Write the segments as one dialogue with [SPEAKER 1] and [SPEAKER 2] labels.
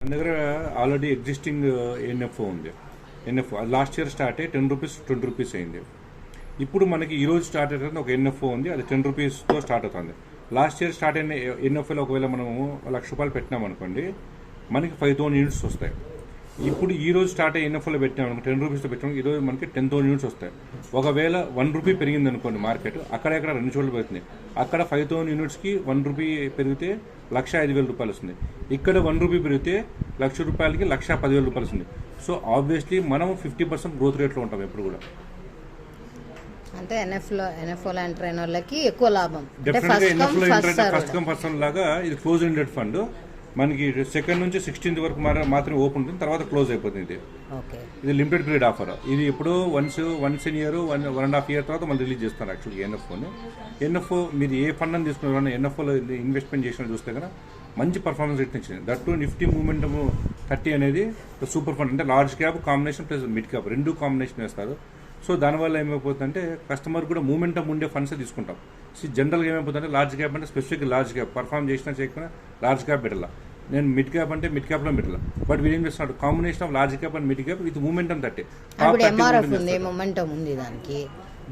[SPEAKER 1] మన దగ్గర already existing NFO ఉంది. ఎన్ఎఫ్ఓ అది లాస్ట్ ఇయర్ స్టార్ట్ అయ్యి ₹10 ₹20 అయింది. ఇప్పుడు మనకి ఈ రోజు స్టార్ట్ అవుతుంది ఒక ఎన్ఎఫ్ఓ ఉంది, అది ₹10తో స్టార్ట్ అవుతుంది. లాస్ట్ ఇయర్ స్టార్ట్ అయిన ఎన్ఎఫ్ఓలో ఒకవేళ మనము ₹1,00,000 పెట్టినాం అనుకోండి, మనకి 5,000 యూనిట్స్ వస్తాయి. ఇప్పుడు ఈ రోజు స్టార్ట్ అయ్యి ఎన్ఎఫ్ఓలో పెట్టినాం అనుకో, ₹10తో పెట్టాము, ఈ రోజు మనకి 10,000 యూనిట్స్ వస్తాయి. ఒకవేళ ₹1 పెరిగింది అనుకోండి మార్కెట్, అక్కడెక్కడ 2 చోట్ల పెరుగుతుంది. అక్కడ 5,000 యూనిట్స్కి ₹1 పెరిగితే ₹1,05,000 వస్తుంది. ఇక్కడ ₹1 పెరిగితే ₹1,00,000కి ₹1,10,000 వస్తుంది. సో ఆబ్వియస్లీ మనం 50% గ్రోత్ రేట్లో ఉంటాం ఎప్పుడు కూడా.
[SPEAKER 2] అంటే ఎన్ఎఫ్ఓలో ఎంటర్ అయిన వాళ్ళకి ఎక్కువ లాభం.
[SPEAKER 1] డెఫినెట్గా ఎన్ఎఫ్ఓలో ఎంటర్ అయితే ఫస్ట్ కమ్ ఫస్ట్ సర్వ్ లాగా ఇది క్లోజ్ ఎండెడ్ ఫండ్. మనకి 2nd నుంచి 16th వరకు మాత్రమే ఓపెన్ ఉంటుంది, తర్వాత క్లోజ్ అయిపోతుంది. ఇది లిమిటెడ్ పీరియడ్ ఆఫర్. ఇది ఎప్పుడో వన్స్ ఇన్ ఇయర్ 1.5 year తర్వాత మళ్ళీ రిలీజ్ చేస్తారు యాక్చువల్గా ఎన్ఎఫ్ఓని. ఎన్ఎఫ్ఓ మీరు ఏ ఫండ్ అని తీసుకున్నారో ఎన్ఎఫ్ఓలో ఇన్వెస్ట్మెంట్ చేసిన చూస్తే కదా మంచి పర్ఫార్మెన్స్ రేట్ ఇచ్చింది. దట్టు నిఫ్టీ మూమెంటమ్ 30 అనేది సూపర్ ఫండ్, అంటే large cap combination plus mid cap రెండు కాంబినేషన్ వేస్తారు. సో దానివల్ల ఏమైపోతుందంటే కస్టమర్ కూడా మూమెంటమ్ ఉండే ఫండ్స్ తీసుకుంటాం. జనరల్గా ఏమైపోతుందంటే లార్జ్ క్యాప్ అంటే స్పెసిఫిక్ లార్జ్ క్యాప్ పర్ఫార్మ్ చేసినా చేయకపోయినా లార్జ్ క్యాప్ పెట్టాల, నేను మిడ్ క్యాప్ అంటే మిడ్ క్యాప్లో పెట్టాల. బట్ వీళ్ళు ఏం చేస్తున్నాడు, combination of large cap and mid cap with momentum 30.
[SPEAKER 2] Momentum ఉంది దానికి.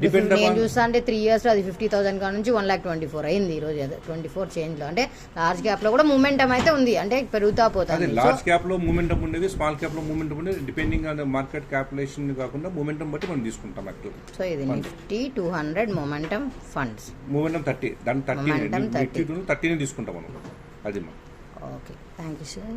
[SPEAKER 2] నేను చూస్తా అంటే 3 years అది 50,000 కా నుంచి 1,24,000 అయింది ఈ రోజు. 24 చేంజ్ లో, అంటే లార్జ్ క్యాప్ లో కూడా మూమెంటం అయితే ఉంది, అంటే పెరుగుతా పోతుంది.
[SPEAKER 1] లార్జ్ క్యాప్ లో మూమెంటం ఉండేది, స్మాల్ క్యాప్ లో మూమెంటం ఉండేది, డిపెండింగ్ ఆన్ మార్కెట్ క్యాపిటలైజేషన్ కాకుండా మూమెంటం బట్టి మనం తీసుకుంటాం యాక్చువల్.
[SPEAKER 2] సో ఇది నిఫ్టీ 200 మొమెంటం ఫండ్స్,
[SPEAKER 1] మూమెంటం 30, దాని 30 తీసుకుంటాం మనం. అది
[SPEAKER 2] ఓకే, థ్యాంక్ యూ సార్.